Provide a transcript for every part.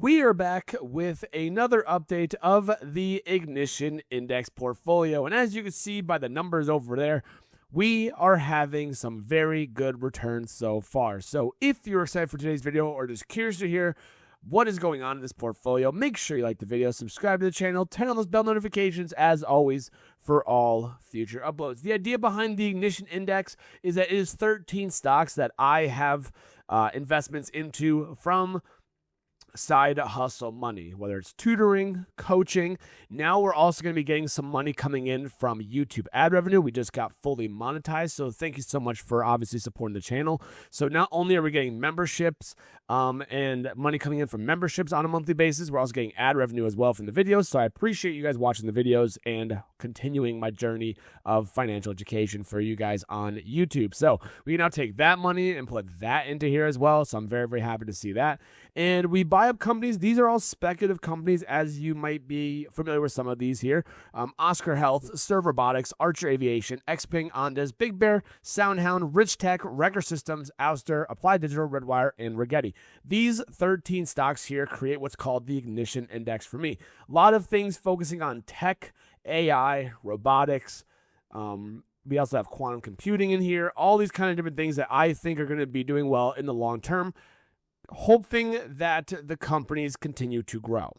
We are back with another update of the Ignition Index portfolio. And as you can see by the numbers over there, we are having some very good returns so far. So if you're excited for today's video or just curious to hear what is going on in this portfolio, make sure you like the video, subscribe to the channel, turn on those bell notifications as always for all future uploads. The idea behind the Ignition Index is that it is 13 stocks that I have investments into from side hustle money, whether it's tutoring, coaching. Now we're also going to be getting some money coming in from YouTube ad revenue. We just got fully monetized, so thank you so much for obviously supporting the channel. So not only are we getting memberships and money coming in from memberships on a monthly basis, we're also getting ad revenue as well from the videos. So I appreciate you guys watching the videos and continuing my journey of financial education for you guys on YouTube. So we can now take that money and put that into here as well. So I'm very, very happy to see that. And we buy up companies. These are all speculative companies, as you might be familiar with some of these here. Oscar Health, Serve Robotics, Archer Aviation, Xpeng, Ondas, Big Bear, Soundhound, Rich Tech, Record Systems, Ouster, Applied Digital, Redwire, and Rigetti. These 13 stocks here create what's called the Ignition Index for me. A lot of things focusing on tech, AI, robotics. We also have quantum computing in here. All these kind of different things that I think are going to be doing well in the long term, hoping that the companies continue to grow.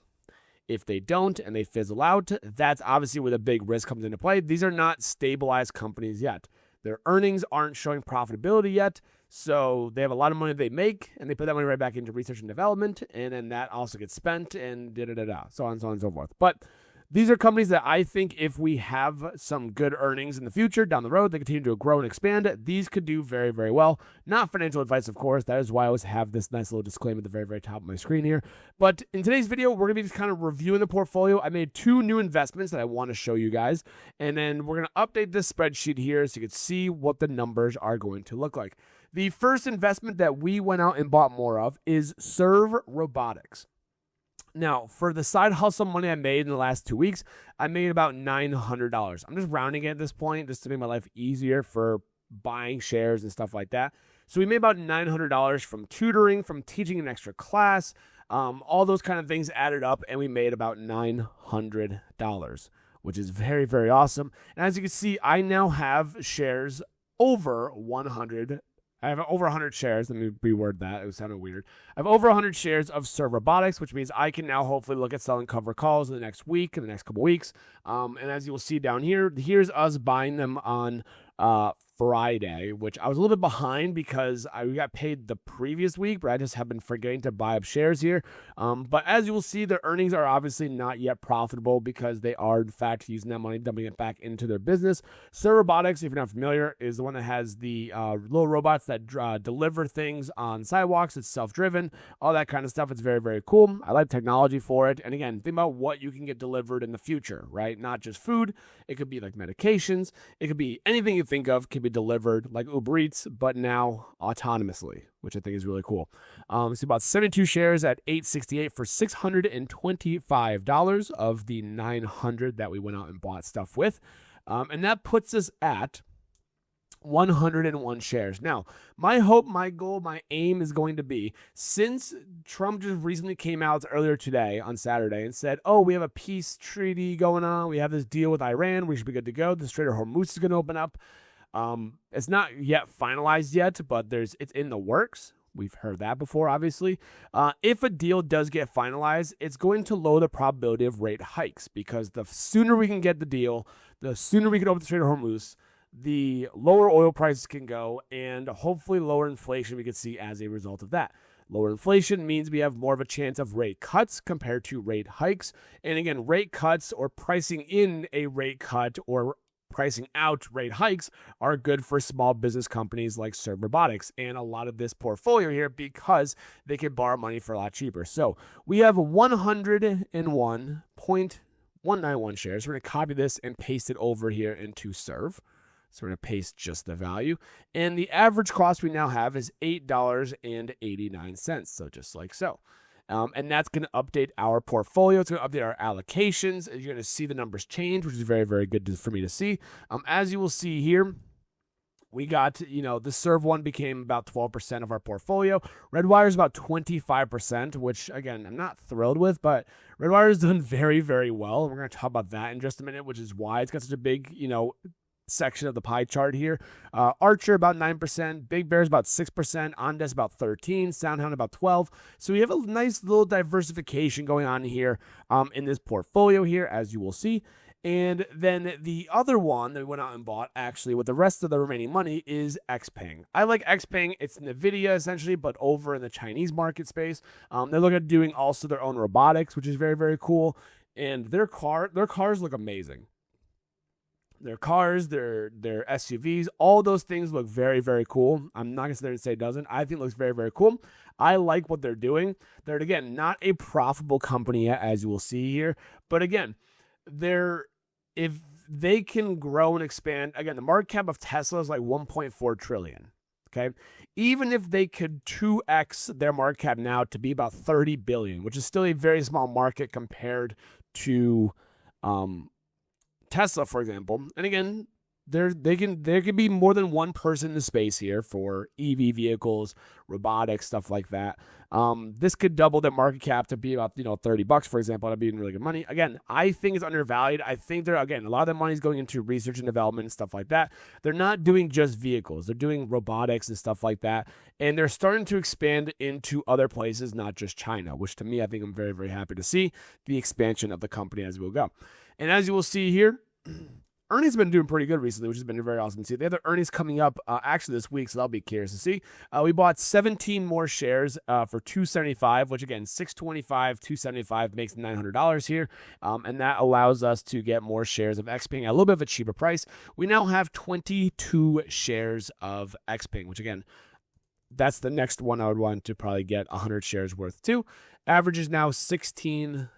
If they don't and they fizzle out, that's obviously where the big risk comes into play. These are not stabilized companies yet. Their earnings aren't showing profitability yet, so they have a lot of money they make, and they put that money right back into research and development, and then that also gets spent, and da-da-da-da, so on and so forth. But these are companies that I think if we have some good earnings in the future, down the road, they continue to grow and expand, these could do very, very well. Not financial advice, of course. That is why I always have this nice little disclaimer at the very, very top of my screen here. But in today's video, we're going to be just kind of reviewing the portfolio. I made 2 new investments that I want to show you guys. And then we're going to update this spreadsheet here so you can see what the numbers are going to look like. The first investment that we went out and bought more of is Serve Robotics. Now, for the side hustle money I made in the last 2 weeks, I made about $900. I'm just rounding it at this point just to make my life easier for buying shares and stuff like that. So we made about $900 from tutoring, from teaching an extra class, all those kind of things added up, and we made about $900, which is very, very awesome. And as you can see, I now have shares over 100. I have over 100 shares. Let me reword that. It sounded weird. I have over 100 shares of Serve Robotics, which means I can now hopefully look at selling cover calls in the next week, in the next couple weeks. And as you will see down here, here's us buying them on Friday, which I was a little bit behind because I got paid the previous week, but I just have been forgetting to buy up shares here. But as you will see, their earnings are obviously not yet profitable because they are, in fact, using that money, dumping it back into their business. Serve Robotics, if you're not familiar, is the one that has the little robots that deliver things on sidewalks. It's self-driven, all that kind of stuff. It's very, very cool. I like technology for it. And again, think about what you can get delivered in the future, right? Not just food. It could be like medications. It could be anything you think of can be delivered like Uber Eats, but now autonomously, which I think is really cool. It's about 72 shares at $868 for $625 of the 900 that we went out and bought stuff with. And that puts us at 101 shares. Now, my hope, my goal, my aim is going to be, since Trump just recently came out earlier today on Saturday and said, oh, we have a peace treaty going on. We have this deal with Iran. We should be good to go. The Strait of Hormuz is going to open up. It's not yet finalized yet, but it's in the works. We've heard that before, obviously. If a deal does get finalized, it's going to lower the probability of rate hikes, because the sooner we can get the deal, the sooner we can open the Strait of Hormuz, the lower oil prices can go, and hopefully lower inflation we can see as a result of that. Lower inflation means we have more of a chance of rate cuts compared to rate hikes. And again, rate cuts or pricing in a rate cut or pricing out rate hikes are good for small business companies like Serve Robotics and a lot of this portfolio here, because they can borrow money for a lot cheaper. So we have 101.191 shares. We're going to copy this and paste it over here into Serve. So we're going to paste just the value. And the average cost we now have is $8.89. So just like so. And that's going to update our portfolio. It's going to update our allocations. You're going to see the numbers change, which is very, very good for me to see. As you will see here, We got, the serve one became about 12% of our portfolio. Redwire is about 25%, which, again, I'm not thrilled with, but Redwire has done very, very well. We're going to talk about that in just a minute, which is why it's got such a big, section of the pie chart here. Archer about 9%, Big Bear is about 6%, Ondesk about 13%, Soundhound about 12%. So we have a nice little diversification going on here in this portfolio here, as you will see. And then the other one that we went out and bought, actually, with the rest of the remaining money, is XPeng. I like XPeng. It's NVIDIA, essentially, but over in the Chinese market space. They're looking at doing also their own robotics, which is very, very cool. And their cars look amazing. Their cars, their SUVs, all those things look very, very cool. I'm not going to sit there and say it doesn't. I think it looks very, very cool. I like what they're doing. They're, again, not a profitable company yet, as you will see here. But, again, if they can grow and expand, again, the market cap of Tesla is like 1.4 trillion. Okay, even if they could 2x their market cap now to be about 30 billion, which is still a very small market compared to Tesla, for example. And again, there can be more than one person in the space here for EV vehicles, robotics, stuff like that. This could double their market cap to be about $30, for example. That'd be really good money. Again, I think it's undervalued. I think a lot of the money is going into research and development and stuff like that. They're not doing just vehicles. They're doing robotics and stuff like that. And they're starting to expand into other places, not just China, which to me, I think I'm very, very happy to see the expansion of the company as we'll go. And as you will see here, earnings have been doing pretty good recently, which has been very awesome to see. They have their earnings coming up actually this week, so I'll be curious to see. We bought 17 more shares for $275, which again, $625, $275 makes $900 here, and that allows us to get more shares of XPeng at a little bit of a cheaper price. We now have 22 shares of XPeng, which again, that's the next one I would want to probably get 100 shares worth too. Average is now $16,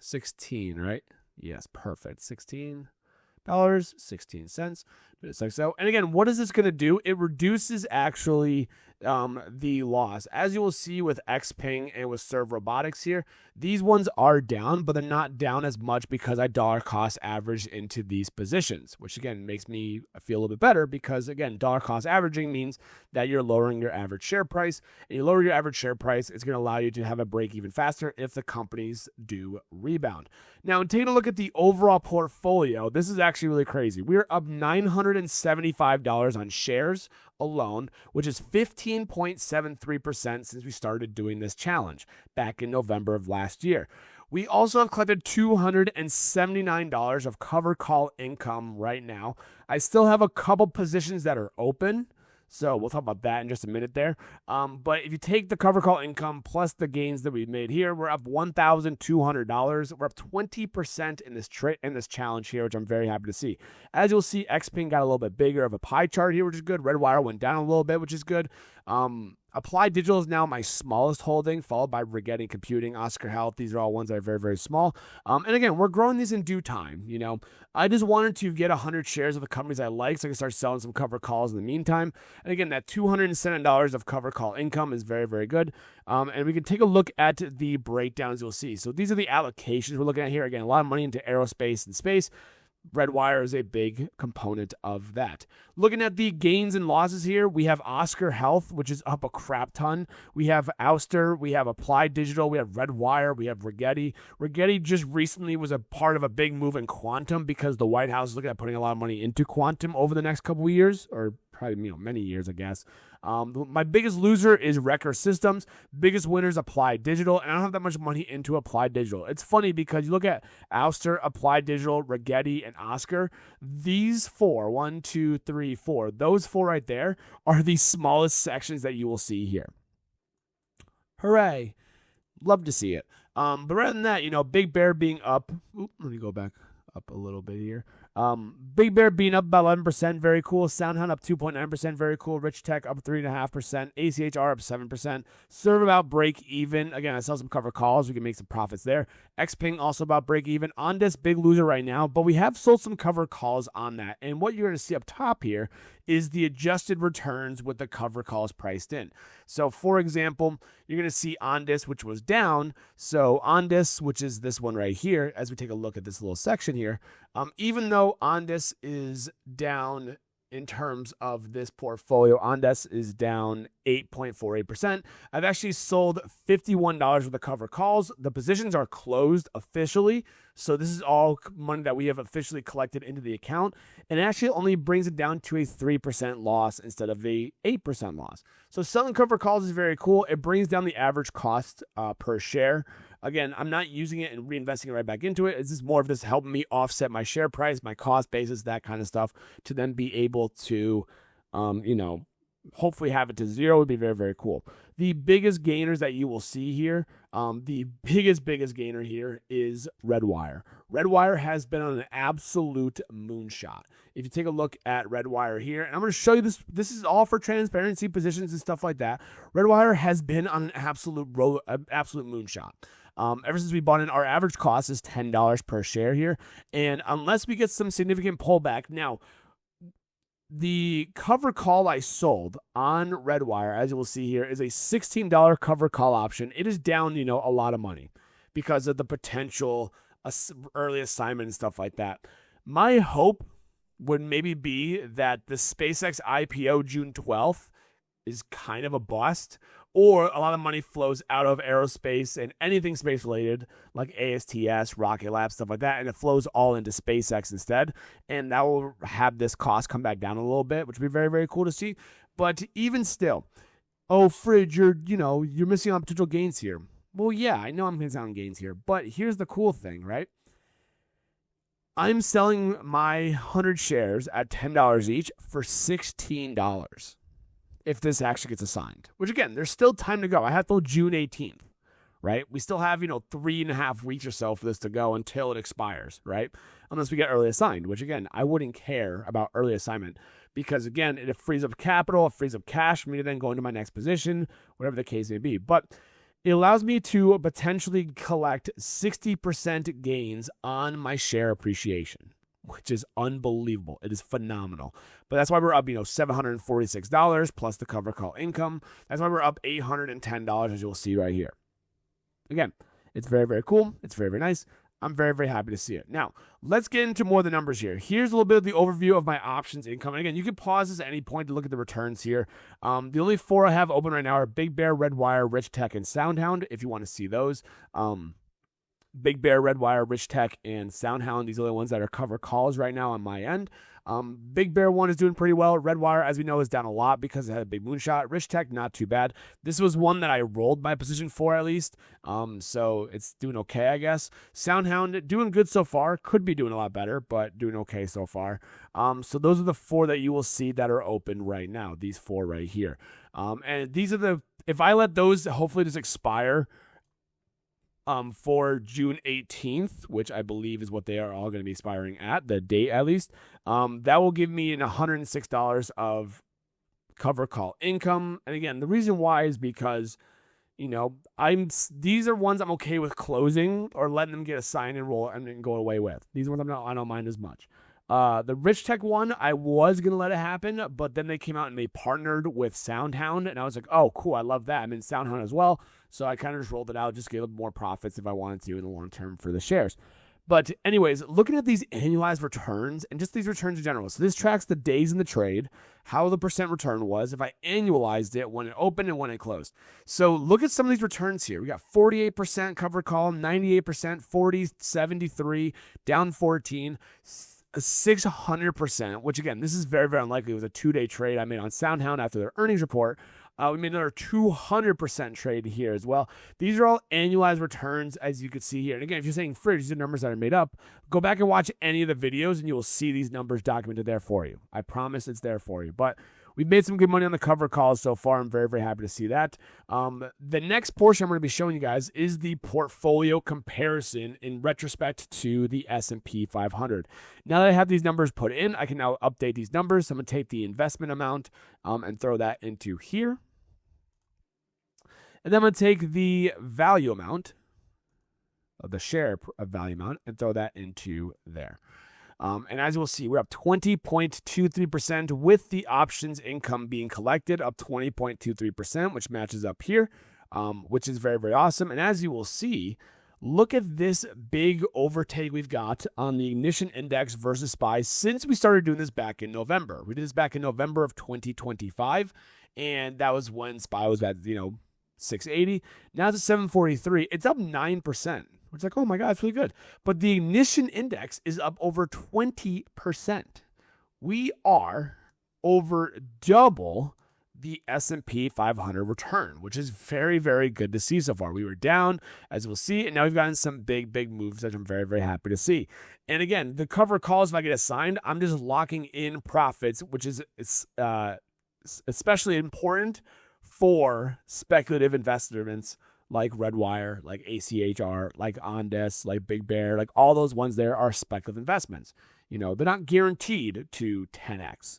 right? Yes, perfect. $16.16. Just like so. And again, what is this going to do? It reduces actually the loss. As you will see with XPeng and with Serve Robotics here, these ones are down, but they're not down as much because I dollar cost averaged into these positions, which again makes me feel a little bit better because again, dollar cost averaging means that you're lowering your average share price. And you lower your average share price, it's going to allow you to have a break even faster if the companies do rebound. Now, taking a look at the overall portfolio, this is actually really crazy. We're up $975 on shares alone, which is 15.73% since we started doing this challenge back in November of last year. We also have collected $279 of cover call income right now. I still have a couple positions that are open, so we'll talk about that in just a minute there. But if you take the cover call income plus the gains that we made here, we're up $1,200. We're up 20% in this challenge here, which I'm very happy to see. As you'll see, XPeng got a little bit bigger of a pie chart here, which is good. Redwire went down a little bit, which is good. Applied Digital is now my smallest holding, followed by Rigetti Computing, Oscar Health. These are all ones that are very, very small. And again, we're growing these in due time. I just wanted to get 100 shares of the companies I like so I can start selling some cover calls in the meantime. And again, that $207 of cover call income is very, very good. And we can take a look at the breakdowns you'll see. So these are the allocations we're looking at here. Again, a lot of money into aerospace and space. Redwire is a big component of that. Looking at the gains and losses here, we have Oscar Health, which is up a crap ton. We have Ouster, we have Applied Digital, we have Redwire, we have Rigetti. Rigetti just recently was a part of a big move in quantum because the White House is looking at putting a lot of money into quantum over the next couple of years, or probably many years, I guess. My biggest loser is Wrecker Systems. Biggest winner is Applied Digital, and I don't have that much money into Applied Digital. It's funny because you look at Ouster, Applied Digital, Rigetti, and Oscar. These four, 1, 2, 3, 4, those four right there are the smallest sections that you will see here. Hooray. Love to see it. But rather than that, Big Bear being up. Let me go back up a little bit here. Big Bear being up about 11%, very cool. Soundhound up 2.9%, very cool. Rich Tech up 3.5%. ACHR up 7%. Serve about break even. Again, I sell some cover calls. We can make some profits there. XPeng also about break even. Ondesk, big loser right now, but we have sold some cover calls on that. And what you're going to see up top here is the adjusted returns with the cover calls priced in. So, for example, you're going to see Ondesk, which was down. So, Ondesk, which is this one right here, as we take a look at this little section here, even though Ondesk is down in terms of this portfolio. Ondesk is down 8.48%. I've actually sold $51 worth of cover calls. The positions are closed officially, so this is all money that we have officially collected into the account, and it actually only brings it down to a 3% loss instead of a 8% loss. So selling cover calls is very cool. It brings down the average cost per share. Again, I'm not using it and reinvesting it right back into it. It's just more of this helping me offset my share price, my cost basis, that kind of stuff, to then be able to, hopefully have it to zero would be very, very cool. The biggest gainers that you will see here, the biggest gainer here is Redwire. Redwire has been on an absolute moonshot. If you take a look at Redwire here, and I'm going to show you this is all for transparency positions and stuff like that. Redwire has been on an absolute moonshot. Ever since we bought in, our average cost is $10 per share here. And unless we get some significant pullback, now, the cover call I sold on Redwire, as you will see here, is a $16 cover call option. It is down, a lot of money because of the potential early assignment and stuff like that. My hope would maybe be that the SpaceX IPO June 12th is kind of a bust, or a lot of money flows out of aerospace and anything space related like ASTS, Rocket Lab, stuff like that, and it flows all into SpaceX instead, and that will have this cost come back down a little bit, which would be very, very cool to see. But even still, Fridge, you're missing on potential gains here. Well, yeah, I know I'm missing on gains here, but here's the cool thing, right? I'm selling my 100 shares at $10 each for $16. If this actually gets assigned, which again, there's still time to go. I have till June 18th, right? We still have, 3.5 weeks or so for this to go until it expires, right? Unless we get early assigned, which again, I wouldn't care about early assignment because again, it frees up capital, it frees up cash for me to then go into my next position, whatever the case may be. But it allows me to potentially collect 60% gains on my share appreciation, which is unbelievable. It is phenomenal. But that's why we're up, $746 plus the cover call income. That's why we're up $810, as you'll see right here. Again, it's very, very cool. It's very, very nice. I'm very, very happy to see it. Now, let's get into more of the numbers here. Here's a little bit of the overview of my options income. And again, you can pause this at any point to look at the returns here. The only 4 I have open right now are Big Bear, Redwire, Rich Tech, and SoundHound, if you want to see those. Big Bear, Redwire, Rich Tech, and SoundHound. These are the ones that are cover calls right now on my end. Big Bear one is doing pretty well. Redwire, as we know, is down a lot because it had a big moonshot. Rich Tech, not too bad. This was one that I rolled my position for at least. So it's doing okay, I guess. SoundHound, doing good so far. Could be doing a lot better, but doing okay so far. So those are the 4 that you will see that are open right now. These 4 right here. And these are if I let those hopefully just expire for June 18th, which I believe is what they are all going to be expiring at, the date at least, that will give me $106 of cover call income. And again, the reason why is because, these are ones I'm okay with closing or letting them get assigned and roll and then go away with. These ones I don't mind as much. The Rich Tech one, I was going to let it happen, but then they came out and they partnered with SoundHound, and I was like, oh, cool, I love that. I'm in SoundHound as well, so I kind of just rolled it out, just gave them more profits if I wanted to in the long term for the shares. But anyways, looking at these annualized returns and just these returns in general. So this tracks the days in the trade, how the percent return was, if I annualized it when it opened and when it closed. So look at some of these returns here. We got 48% cover call, 98%, 40, 73, down 14, 600%, which again, this is very, very unlikely. It was a 2-day trade I made on SoundHound after their earnings report. We made another 200% trade here as well. These are all annualized returns, as you can see here. And again, if you're saying fridge, these are numbers that are made up, go back and watch any of the videos and you will see these numbers documented there for you. I promise it's there for you. But we've made some good money on the cover calls so far. I'm very, very happy to see that. The next portion I'm going to be showing you guys is the portfolio comparison in retrospect to the S&P 500. Now that I have these numbers put in, I can now update these numbers. So I'm going to take the investment amount and throw that into here. And then I'm going to take the value amount of the share of value amount and throw that into there. And as you'll see, we're up 20.23% with the options income being collected, up 20.23%, which matches up here, which is very, very awesome. And as you will see, look at this big overtake we've got on the Ignition Index versus SPY since we started doing this back in November. We did this back in November of 2025, and that was when SPY was at, 680. Now it's at 743. It's up 9%. It's like, oh my God, it's really good. But the Ignition Index is up over 20%. We are over double the S&P 500 return, which is very, very good to see so far. We were down, as we'll see, and now we've gotten some big moves that I'm very, very happy to see. And again, the cover calls, if I get assigned, I'm just locking in profits, which is especially important for speculative investments like Redwire, like ACHR, like Ondas, like Big Bear, like all those ones there are speculative investments. They're not guaranteed to 10x,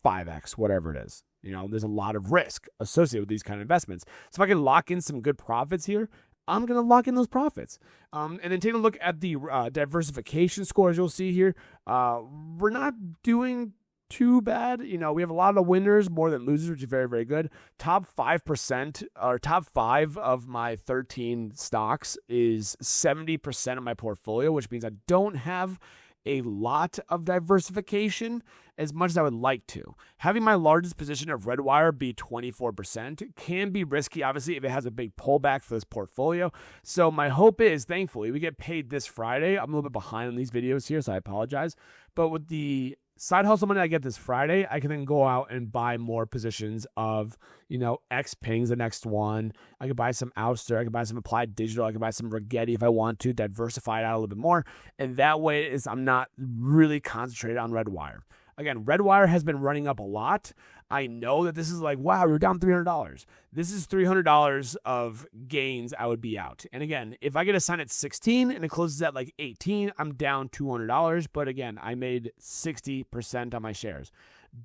5x, whatever it is. There's a lot of risk associated with these kind of investments. So if I can lock in some good profits here, I'm going to lock in those profits. And then take a look at the diversification scores you'll see here. We're not doing too bad. We have a lot of winners more than losers, which is very, very good. Top 5% or top 5 of my 13 stocks is 70% of my portfolio, which means I don't have a lot of diversification as much as I would like to. Having my largest position of Redwire be 24% can be risky, obviously, if it has a big pullback for this portfolio. So my hope is, thankfully, we get paid this Friday. I'm a little bit behind on these videos here, so I apologize. But with the side hustle money I get this Friday, I can then go out and buy more positions of, Xpeng's the next one. I could buy some Ouster. I could buy some Applied Digital. I could buy some Rigetti if I want to, diversify it out a little bit more. And that way I'm not really concentrated on Redwire. Again, Redwire has been running up a lot. I know that this is like, wow, we're down $300. This is $300 of gains I would be out. And again, if I get a sign at 16 and it closes at like 18, I'm down $200. But again, I made 60% on my shares.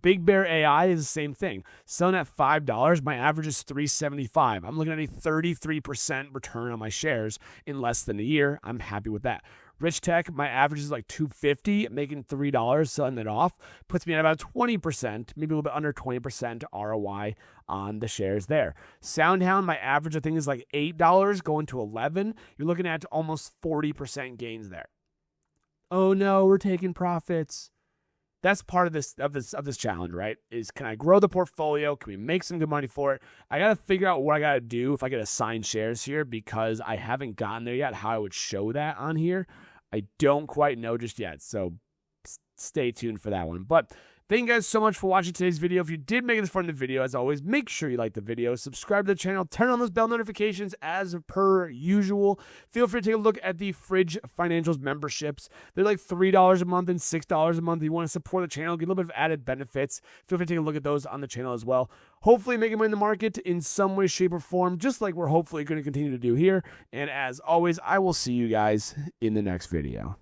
Big Bear AI is the same thing. Selling at $5, my average is $3.75. I'm looking at a 33% return on my shares in less than a year. I'm happy with that. Rich Tech, my average is like $2.50, making $3, selling it off, puts me at about 20%, maybe a little bit under 20% ROI on the shares there. Soundhound, my average I think is like $8, going to $11. You're looking at almost 40% gains there. Oh no, we're taking profits. That's part of this challenge, right? Is can I grow the portfolio? Can we make some good money for it? I got to figure out what I got to do if I get assigned shares here because I haven't gotten there yet, how I would show that on here. I don't quite know just yet, so stay tuned for that one. But thank you guys so much for watching today's video. If you did make this fun in the video, as always, make sure you like the video, subscribe to the channel, turn on those bell notifications as per usual. Feel free to take a look at the Fridge Financials memberships. They're like $3 a month and $6 a month. If you want to support the channel, get a little bit of added benefits. Feel free to take a look at those on the channel as well. Hopefully making money in the market in some way, shape, or form, just like we're hopefully going to continue to do here. And as always, I will see you guys in the next video.